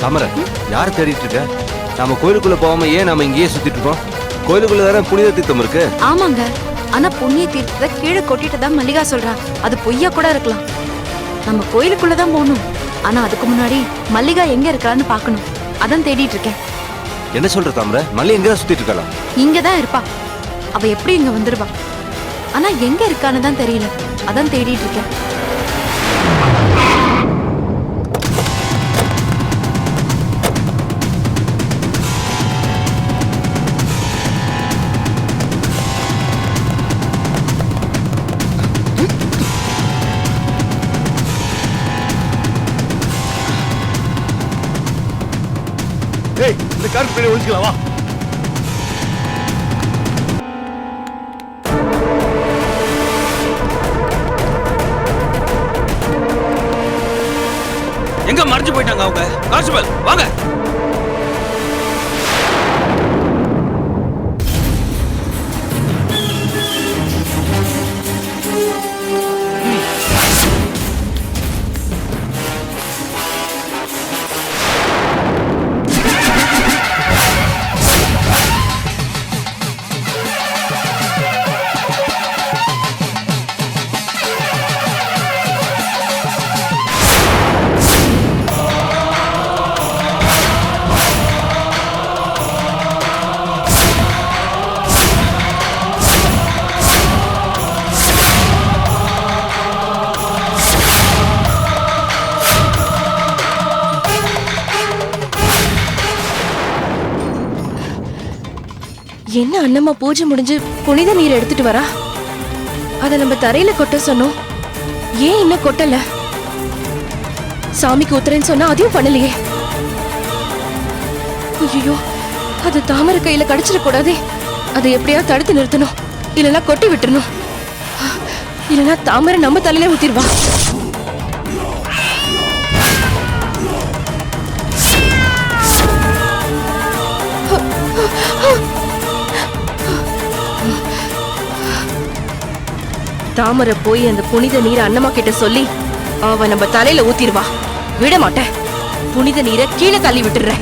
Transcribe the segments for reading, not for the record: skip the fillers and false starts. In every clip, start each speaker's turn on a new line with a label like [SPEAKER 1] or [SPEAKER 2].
[SPEAKER 1] தாமரை, யார தேடிட்டு இருக்க? நாம கோயிலுக்குள்ள போகாம ஏன் நாம இங்கேயே சுத்திட்டு இருக்கோம்? கோயிலுக்குள்ள தானே புனித தீர்த்தம் இருக்கு.
[SPEAKER 2] ஆமாங்க, ஆனா புண்ணிய தீர்த்தத்தை கீழே கொட்டிட்டு தான் மல்லிகா சொல்றா. அது பொய்யா கூட இருக்கலாம். நம்ம கோயிலுக்குள்ளதான் போகணும். ஆனா அதுக்கு முன்னாடி மல்லிகா எங்க இருக்கான்னு பாக்கணும். அதான் தேடிட்டு இருக்கேன்.
[SPEAKER 1] என்ன சொல்ற தாமரை? மல்லி எங்கதான் சுத்திட்டு இருக்கலாம்?
[SPEAKER 2] இங்கதான் இருப்பா. அவ எப்படி இங்க வந்துருவா? ஆனா எங்க இருக்கான்னு தான் தெரியல. அதான் தேடிட்டு இருக்கேன்.
[SPEAKER 1] இந்த காருக்கு பின்னாடி ஒழிச்சுக்கலாம் வா.
[SPEAKER 3] எங்க மறைஞ்சு போயிட்டாங்க அவங்க? கான்ஸ்டபிள் வாங்க.
[SPEAKER 4] என்ன அண்ணம்மா பூஜை முடிஞ்சு புனித நீர் எடுத்துட்டு வரா? அத நம்ம தரையில கொட்ட சொன்னோம். ஏன் இன்னும் கொட்டல? சாமிக்கு ஊத்துறேன்னு சொன்னா அதையும் பண்ணலையே. ஐயோ, அது தாமரை கையில கடிச்சிட கூடாதே. அதை எப்படியா தடுத்து நிறுத்தணும். இல்லைன்னா கொட்டி விட்டுறணும். இல்லைன்னா தாமரை நம்ம தலையில ஊத்திடுவா. தாமரை போய் அந்த புனித நீரை அண்ணம்மா கிட்ட சொல்லி அவ நம்ம தலையில ஊத்திடுவா. விட மாட்டேன். புனித நீரை கீழே தள்ளி விட்டுறேன்.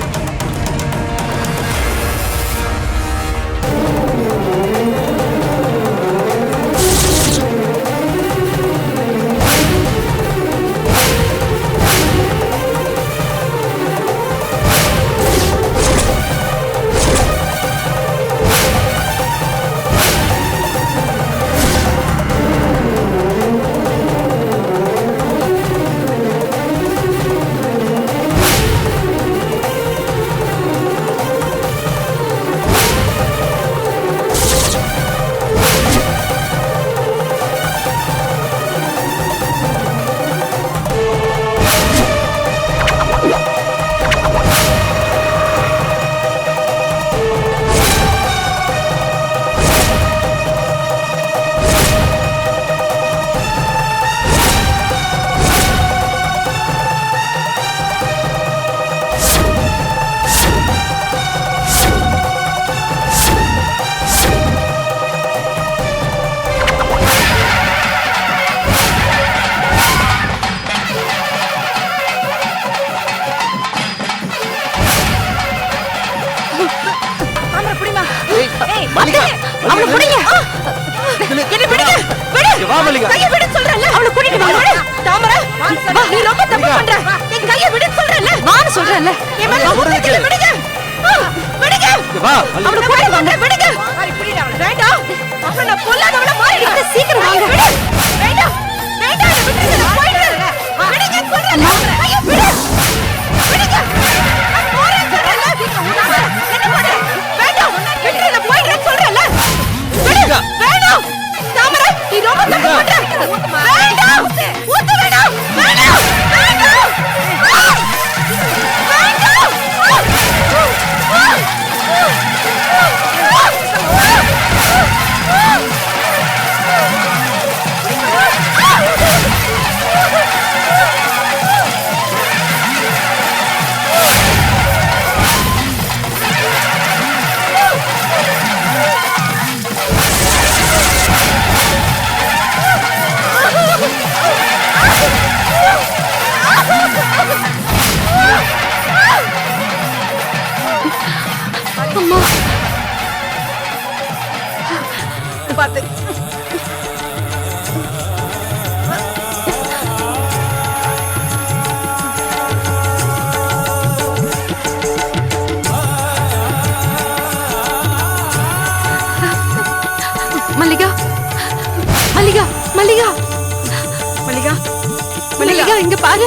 [SPEAKER 2] இங்க பாரு,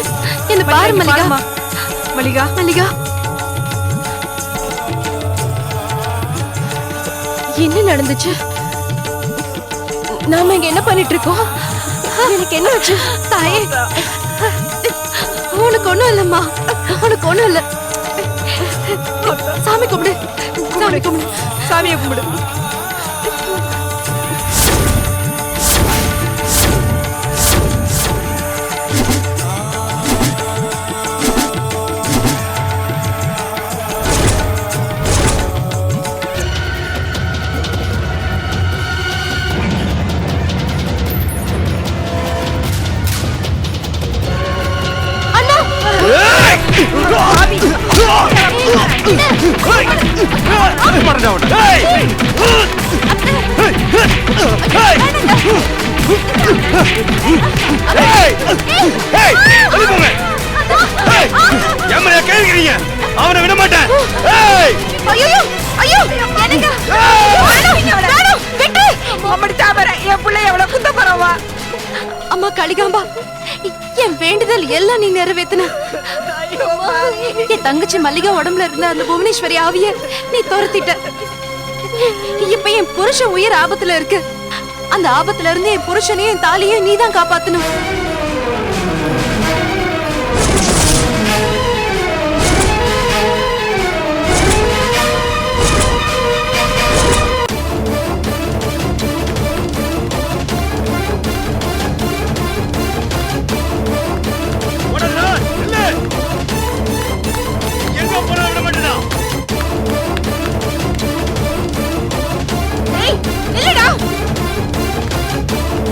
[SPEAKER 2] என்ன பாரு மல்லிகா.
[SPEAKER 5] மல்லிகா
[SPEAKER 2] மல்லிகா,
[SPEAKER 4] என்ன நடந்துச்சு? நாம இங்க என்ன பண்ணிட்டு இருக்கோம்? எனக்கு என்ன ஆச்சு?
[SPEAKER 2] தாயே, உனக்கு ஒண்ணும் இல்லம்மா, உனக்கு ஒண்ணும் இல்ல. சாமி கும்பிடு, சாமி கும்பிடு,
[SPEAKER 5] சாமியை கும்பிடு.
[SPEAKER 3] அவனை விட மாட்டேன்.
[SPEAKER 2] ஐயோ ஐயோ, என்னங்க விட்டு.
[SPEAKER 5] அப்படி தாமர என் பிள்ளை எவ்வளவு குத்த பரவா.
[SPEAKER 2] அம்மா கலிகாம்பா, என் வேண்டுதல் எல்லாம் நீ நிறைவேத்தின. என் தங்கச்சி மல்லிகா உடம்புல இருந்த அந்த புவனேஸ்வரி ஆவிய நீ துரத்திட்ட. இப்ப என் புருஷன் உயிர் ஆபத்துல இருக்கு. அந்த ஆபத்துல இருந்து என் புருஷனையும் என் தாலியையும் நீ தான் காப்பாத்தணும்.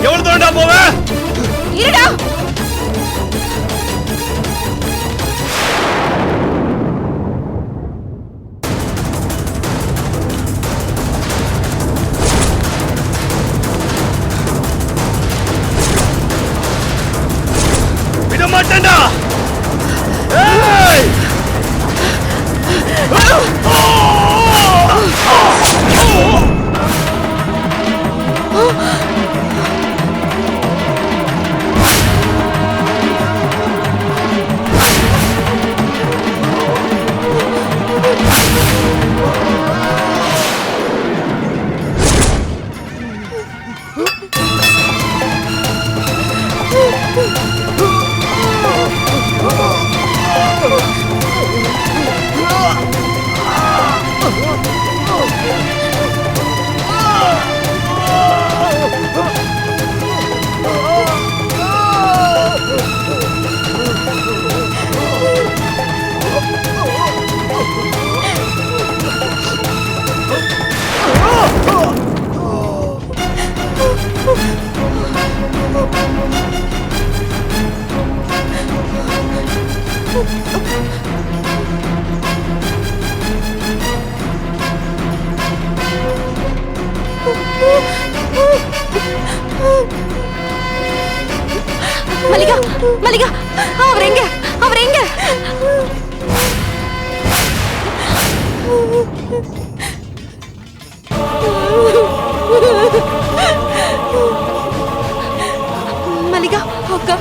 [SPEAKER 3] எவ்வளவு தோண்டா போவ?
[SPEAKER 2] இருடா.
[SPEAKER 3] விட மாட்டேன்டா. மல்லிகா, மல்லிகா, அவர் எங்க? அவர் எங்க? மல்லிகா,
[SPEAKER 4] அக்கா,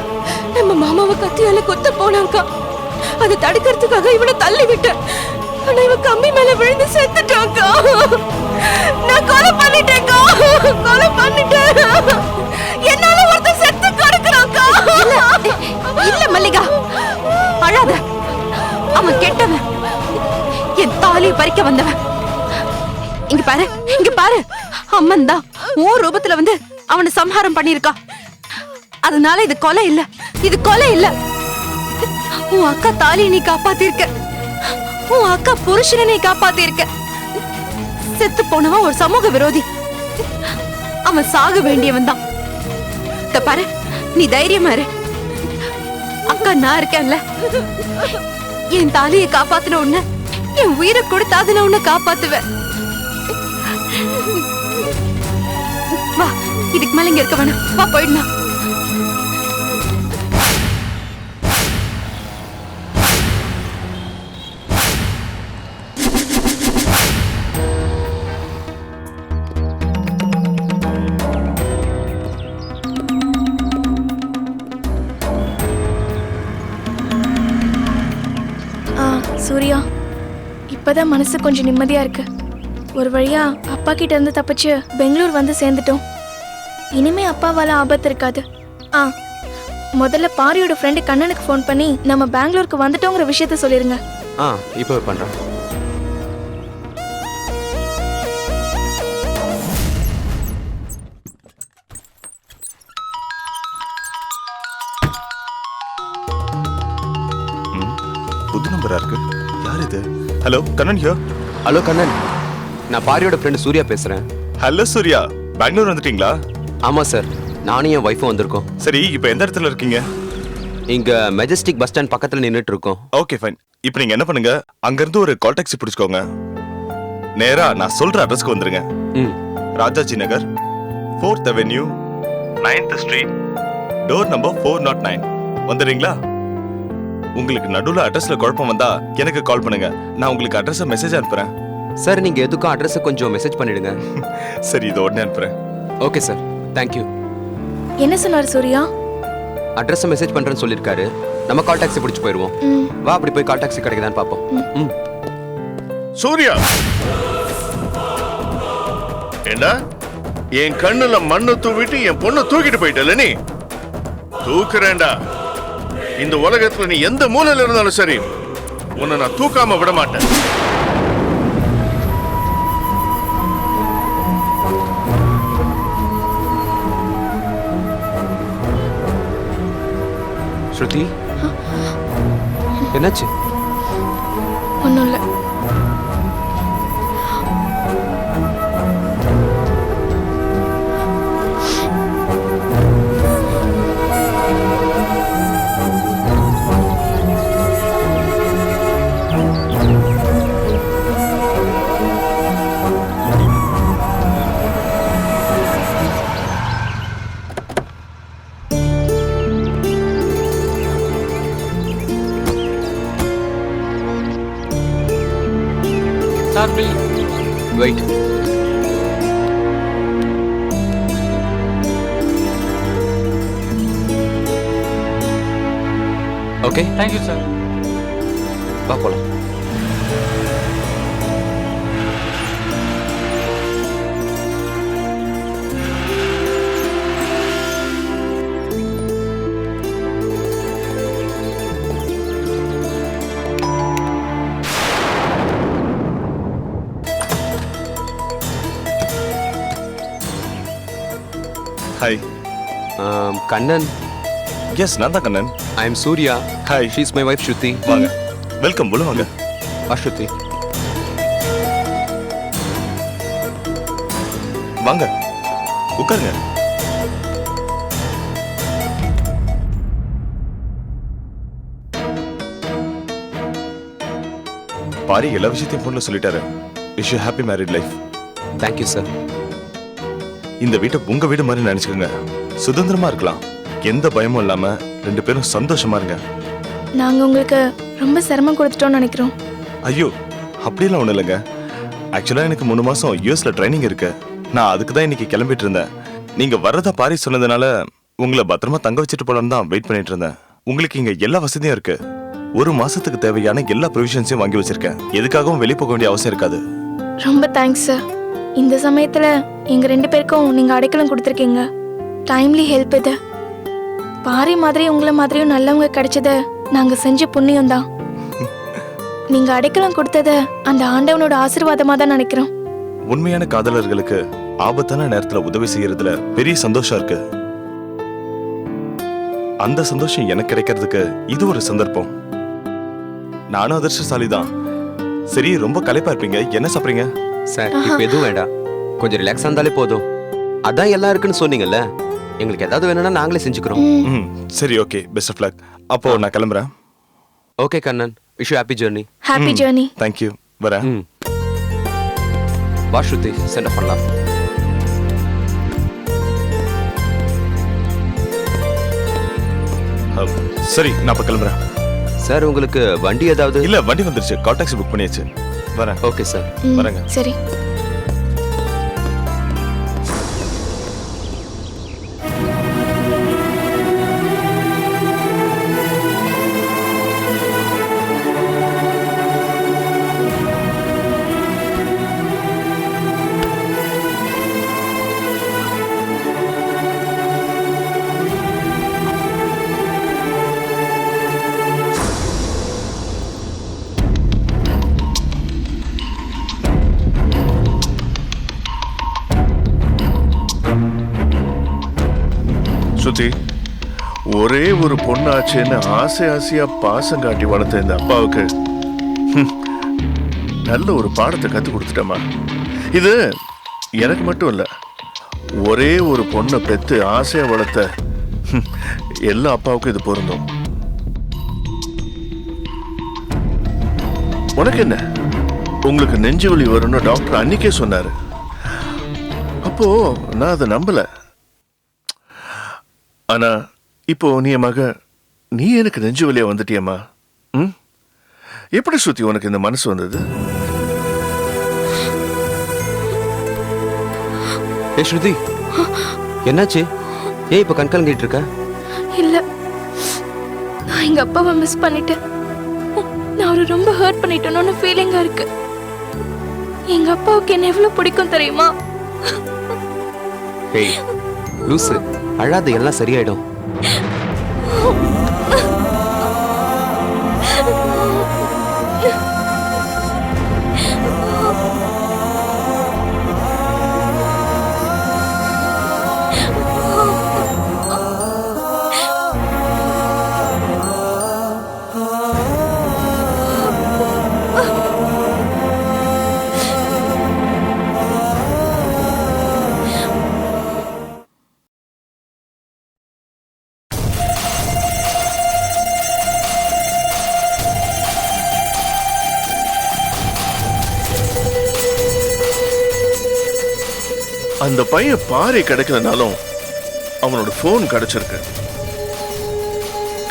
[SPEAKER 4] நம்ம மாமாவை கத்தியால கொத்த போனாக்கா. அதை தடுக்கிறதுக்காக இவனை தள்ளி விட்டேன். ஆனா இவன் கம்பி மேல விழுந்து செத்துட்டாக்கா. நான் கொலை பண்ணிட்டேன்க்கா, கொலை பண்ணிட்டேன். என்னால ஒருத்தன் செத்து கிடக்குறான்க்கா.
[SPEAKER 2] இல்ல மல்லிகா, அழாத. அவன் கெட்டவன், என் தாலியை பறிக்க வந்தவன். இங்க பாரு, இங்க பாரு. அம்மன் தான் ஓர் ரூபத்துல வந்து அவனை சம்ஹாரம் பண்ணிருக்கா. அதனால இது கொலை இல்ல, இது கொலை இல்ல. உன் அக்கா தாலியை நீ காப்பாத்திருக்க, உன் அக்கா புருஷனை நீ காப்பாத்திருக்க. செத்து போனவன் ஒரு சமூக விரோதி, அவன் சாக வேண்டியவன் தான். பாரு, நீ தைரியமா இரு. அக்கா நான் இருக்கேன்ல. என் தாலியை காப்பாத்தின உன்ன, என் உயிரை கொடுத்தாதுன உன்னை காப்பாத்துவேன். வா, இதுக்கு மேல இங்க இருக்க வேணாம். வா, போயிடலாம்.
[SPEAKER 4] சூர்யா, இப்பதான் மனசு கொஞ்சம் நிம்மதியா இருக்கு. ஒரு வழியா அப்பா கிட்ட இருந்து தப்பிச்சு பெங்களூர் வந்து சேர்ந்துட்டோம். இனிமே அப்பாவால ஆபத்து இருக்காது. முதல்ல பாரியோட ஃப்ரெண்டு கண்ணனுக்கு ஃபோன் பண்ணி நம்ம பெங்களூருக்கு வந்துட்டோங்கிற விஷயத்த சொல்லிருங்க.
[SPEAKER 1] இப்போ பண்றேன்.
[SPEAKER 6] புது நம்பரா இருக்கு. யார் இது? Hello, Kannan here.
[SPEAKER 1] Hello Kannan, நான் பாரியோட ஃப்ரெண்டு சூர்யா பேசுறேன்.
[SPEAKER 6] ஹலோ சூர்யா, பெங்களூர் வந்துட்டீங்களா?
[SPEAKER 1] ஆமா சார், நானும் என் ஒய்ஃபும் வந்திருக்கோம்.
[SPEAKER 6] சரி, இப்போ எந்த இடத்துல இருக்கீங்க?
[SPEAKER 1] இங்க மெஜஸ்டிக் பஸ் ஸ்டாண்ட் பக்கத்துல நின்னுட்டு இருக்கோம்.
[SPEAKER 6] Okay fine. இப்போ நீங்க என்ன பண்ணுங்க, அங்க இருந்து ஒரு கால் டாக்ஸி பிடிச்சுக்கோங்க. நேரா நான் சொல்ற அட்ரஸ்க்கு வந்துருங்க. Rajaji Nagar, 4th Avenue, 9th Street, door number 409. வந்துடுறீங்களா? உங்களுக்கு நடுவுல அட்ரஸ்ல குழப்பம் வந்தா எனக்கு கால் பண்ணுங்க. நான் உங்களுக்கு அட்ரஸ் மெசேஜ் அனுப்புறேன்.
[SPEAKER 1] சார், நீங்க எதுக்கும் அட்ரஸ் கொஞ்சம் மெசேஜ் பண்ணிடுங்க.
[SPEAKER 6] சரி, இது உடனே அனுப்புறேன்.
[SPEAKER 1] Okay sir, thank you.
[SPEAKER 4] என்ன சொன்னார் சூர்யா?
[SPEAKER 1] அட்ரஸ் மெசேஜ் பண்றேன்னு சொல்லிருக்காரு. நம்ம கால் டாக்ஸி பிடிச்சு போயிருவோம். வா, அப்படி போய் கால் டாக்ஸி கிடைக்குதான்னு பாப்போம்.
[SPEAKER 7] சூர்யா, ஏண்டா என் கண்ணுல மண்ணு தூவிட்டு என் பொண்ணை தூக்கிட்டு போயிட்டல நீ? தூக்குறேன்டா. இந்த உலகத்துல நீ எந்த மூலையில இருந்தாலும் சரி, உன்னை நான் தூக்காம விட மாட்டேன்.
[SPEAKER 1] ஸ்ருதி, என்னாச்சு?
[SPEAKER 4] ஒன்றும் இல்லை.
[SPEAKER 1] Wait. Okay.
[SPEAKER 8] Thank you, sir.
[SPEAKER 1] வா போலாம்.
[SPEAKER 6] ஹாய்.
[SPEAKER 1] கண்ணன்.
[SPEAKER 6] எஸ், நான் தான் Kannan.
[SPEAKER 1] I am Surya.
[SPEAKER 6] Hi.
[SPEAKER 1] She is my wife Shruti.
[SPEAKER 6] வாங்க. வெல்கம். உள்ள வாங்க.
[SPEAKER 1] வா ஸ்ருதி.
[SPEAKER 6] வாங்க, உட்காருங்க. பாரி எல்லா விஷயத்தையும் போன்ல சொல்லிட்டாரு. Wish you happy married life.
[SPEAKER 1] Thank you sir.
[SPEAKER 6] இந்த வீட்டை உங்க வீடு மாதிரி நினைச்சுக்கோங்க. சுதந்திரமா இருக்கலாம். எந்த பயமும் இல்லாம 2 பேரும் சந்தோஷமா இருங்க.
[SPEAKER 4] நாங்க உங்களுக்கு ரொம்ப சிரமம் கொடுத்துட்டோம்னு நினைக்கிறோம்.
[SPEAKER 6] ஐயோ, அப்படியெல்லாம் ஒண்ணும் இல்லைங்க. ஆக்சுவலா எனக்கு 3 மாசம் யூஎஸ்ல ட்ரைனிங் இருக்கு. நான் அதுக்கு தான் இன்னைக்கு கிளம்பிட்டு இருந்தேன். நீங்க வர்றதா பாரி சொன்னதுனால உங்களை பத்திரமா தங்க வச்சுட்டு போலான்னு தான் வெயிட் பண்ணிட்டு இருந்தேன். உங்களுக்கு இங்க எல்லா வசதியும் இருக்கு. 1 மாசத்துக்கு தேவையான எல்லா ப்ரொவிஷன்ஸையும் வாங்கி வச்சிருக்கேன். எதுக்காகவும் வெளியே போக வேண்டிய அவசியம் இருக்காது.
[SPEAKER 4] ரொம்ப தேங்க்ஸ் சார். இந்த சமயத்துல எங்க 2 பேருக்கும் நீங்க அடைக்கலம் கொடுத்துருக்கீங்க. டைம்லி ஹெல்ப் இது. பாரி மாதிரி உங்களை மாதிரியும் நல்லவங்க கிடைச்சது நாங்க செஞ்ச புண்ணியம் தான். நீங்க அடைக்கலம் கொடுத்தத அந்த ஆண்டவனோட ஆசீர்வாதமா தான் நினைக்கிறோம்.
[SPEAKER 6] உண்மையான காதலர்களுக்கு ஆபத்தான நேரத்துல உதவி செய்யறதுல பெரிய சந்தோஷம் இருக்கு. அந்த சந்தோஷம் எனக்கு கிடைக்கிறதுக்கு இது ஒரு சந்தர்ப்பம். நானும் அதிர்ஷ்டசாலி தான். சரி, ரொம்ப களைப்பா இருப்பீங்க. என்ன சாப்பிடுறீங்க?
[SPEAKER 1] சார், இப்போ எதுவும் வேண்டாம். கொஞ்சம் ரிலாக்ஸ் இருந்தாலே போதும். அதான் எல்லாம் இருக்குன்னு சொன்னீங்கல்ல. எங்களுக்கு ஏதாவது வேணும்னா நாங்களே செஞ்சுக்கிறோம்.
[SPEAKER 6] சரி, ஓகே. Best of luck. அப்போ நான் கிளம்புறேன்.
[SPEAKER 1] Okay Kannan, wish you happy journey.
[SPEAKER 4] Happy journey.
[SPEAKER 6] Thank you. வரேன்.
[SPEAKER 1] வா ஸ்ருதி, சென்ட் ஆஃப் பண்ணலாம்.
[SPEAKER 6] சரி, நான் இப்ப கிளம்புறேன்.
[SPEAKER 1] சார், உங்களுக்கு வண்டி ஏதாவது?
[SPEAKER 6] இல்ல, வண்டி வந்துருச்சு. கால் டாக்ஸி புக் பண்ணியாச்சு. வரேன்.
[SPEAKER 1] Okay sir.
[SPEAKER 6] வரேங்க.
[SPEAKER 4] சரி.
[SPEAKER 7] ஸ்ருதி, ஒரே ஒரு பொண்ணாச்சேன்னு ஆசை ஆசையா பாசம் காட்டி வளர்த்த இந்த அப்பாவுக்கு நல்ல ஒரு பாடத்தை கத்து கொடுத்துட்டேம்மா. இது எனக்கு மட்டும் இல்ல, ஒரே ஒரு பொண்ணை பெத்து ஆசையா வளர்த்த எல்லா அப்பாவுக்கும் இது பொருந்தும். உனக்கு என்ன, உங்களுக்கு நெஞ்சு வலி வரும்னு டாக்டர் அன்னைக்கே சொன்னாரு. அப்போ நான் அதை நம்பல. ஆனா இப்போ நீ மக, நீ எனக்கு நெஞ்சு வலியா வந்துட்டியம்மா. ம், எப்படி ஸ்ருதி உனக்கு இந்த மனசு வந்தது?
[SPEAKER 1] ஏ ஸ்ருதி, என்னாச்சு? ஏன் இப்ப கண் கலங்கிட்டு இருக்க?
[SPEAKER 4] இல்ல, நான் எங்க அப்பாவை மிஸ் பண்ணிட்டேன். நான் அவரை ரொம்ப ஹர்ட் பண்ணிட்டேன்னு ஃபீலிங்கா இருக்கு. எங்க அப்பாவுக்கு என்ன எவ்வளவு பிடிக்கும் தெரியுமா?
[SPEAKER 1] ஏய் லூசு, அழாத, எல்லாம் சரியாயிடும்.
[SPEAKER 7] அந்த பையன் பாறை கிடைக்கலனாலும் அவனோட போன் கிடைச்சிருக்கு.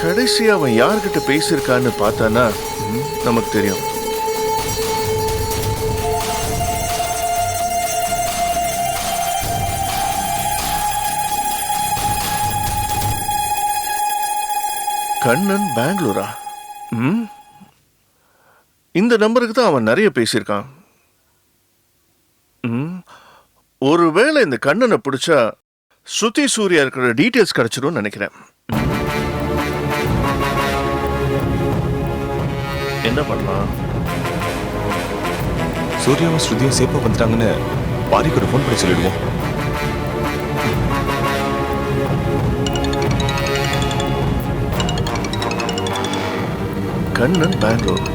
[SPEAKER 7] கடைசியா அவன் யார்கிட்ட பேசியிருக்கான்னு பார்த்தானா நமக்கு தெரியும். கண்ணன் பெங்களூரா? இந்த நம்பருக்கு தான் அவன் நிறைய பேசியிருக்கான். ஒருவேளை இந்த கண்ணனை பிடிச்சா ஸ்ருதி சூர்யா இருக்கிற டீடைல்ஸ் கிடைச்சிடும் நினைக்கிறேன். என்ன பண்ணலாம்?
[SPEAKER 6] சூர்யாவும் ஸ்ருதியும் சேஃபா வந்துட்டாங்கன்னு பாரிக்கு ஒரு ஃபோன் பண்ணி சொல்லிடுவோம்.
[SPEAKER 7] கண்ணன் பெங்களூர்.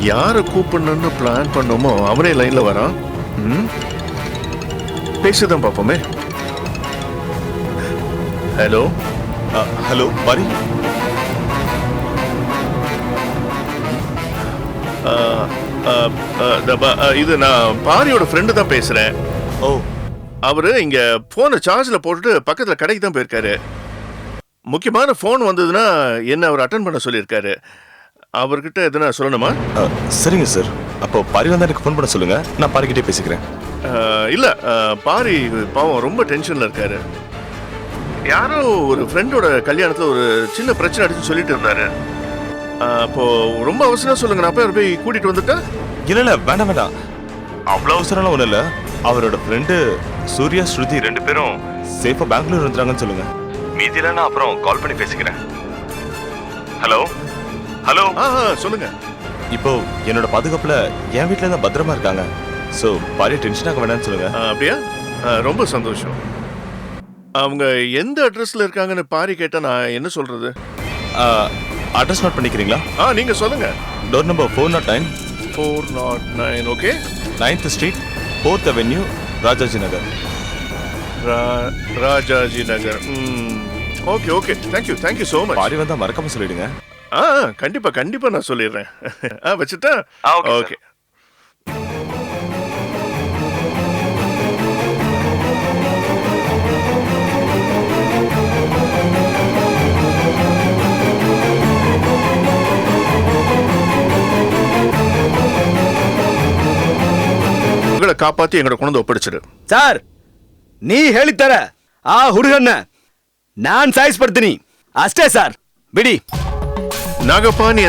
[SPEAKER 7] யாரை கூப்பிடணும்னு பிளான் பண்ணோமோ அவனே லைன்ல வரான். பேசிதான் பார்ப்போமே. ஹலோ.
[SPEAKER 6] ஹலோ பாரி.
[SPEAKER 7] இது நான் பாரியோட ஃப்ரெண்டு தான் பேசுறேன்.
[SPEAKER 6] ஓ,
[SPEAKER 7] அவரு இங்க போனை சார்ஜ்ல போட்டுட்டு பக்கத்துல கடைக்கு தான் போயிருக்காரு. முக்கியமான போன் வந்ததுன்னா என்ன அவர் அட்டன் பண்ண சொல்லியிருக்காரு. அவர்கிட்ட எதுனா சொல்லணுமா?
[SPEAKER 6] சரிங்க சார். அப்போ பாரி வந்தா எனக்கு ஃபோன் பண்ண சொல்லுங்க, நான் பாரிக்கிட்டே பேசிக்கிறேன்.
[SPEAKER 7] இல்ல, பாரி பாவம் ரொம்ப டென்ஷன்ல இருக்காரு. யாரோ ஒரு ஃப்ரெண்டோட கல்யாணத்துல ஒரு சின்ன பிரச்சனை அடிச்சு சொல்லிட்டு இருந்தாரு. அப்போ ரொம்ப அவசரம் சொல்லுங்க, நான் போய் கூட்டிட்டு வந்துட்டா.
[SPEAKER 6] இல்ல வேண்டாம் வேண்டாம், அவ்வளவு அவசரம்லாம் ஒண்ணும் இல்ல. அவரோட ஃப்ரெண்டு சூர்யா ஸ்ருதி 2 பேரும் சேஃபா பெங்களூர் வந்துறாங்கன்னு சொல்லுங்க. மீதியில நான் அப்புறம் கால் பண்ணி பேசிக்கிறேன். Hello hello.
[SPEAKER 7] சொல்லுங்க.
[SPEAKER 6] இப்போ என்னோட பாதுகாப்புல என் வீட்டுல தான் பத்திரமா இருக்காங்க. சோ பாரி டென்ஷன் ஆக வேண்டாம்னு சொல்லுங்க.
[SPEAKER 7] அப்படியா? ரொம்ப சந்தோஷம். அவங்க எந்த அட்ரஸ்ல இருக்காங்கன்னு பாரி கேட்டா நான் என்ன சொல்றது?
[SPEAKER 6] அட்ரஸ் நோட் பண்ணிக்கிறீங்களா?
[SPEAKER 7] நீங்க சொல்லுங்க.
[SPEAKER 6] Door number 409.
[SPEAKER 7] 409. Okay.
[SPEAKER 6] 9th street 4th avenue Rajaji Nagar.
[SPEAKER 7] Rajaji Nagar. Okay okay, thank you so much.
[SPEAKER 6] Pari வந்தா மறக்காம சொல்லிடுங்க.
[SPEAKER 7] கண்டிப்பா கண்டிப்பா நான் சொல்லிடுறேன். வச்சுட்டா? ஓகே. உங்களை ಕಾಪಾತಿ ಎಂಗಡ ಕೊಂದು ಒಪ್ಪಡಿಸಿರು.
[SPEAKER 3] ಸರ್, ನೀ ಹೇಳಿದ್ದಾರೆ ಆ ಹುಡುಗನ್ನ ನಾನ್ ಸಾಯಿಸ್ಬಿಡ್ತೀನಿ ಅಷ್ಟೇ ಸರ್, ಬಿಡಿ.
[SPEAKER 7] ನಾಗಪ್ಪ, ನೀ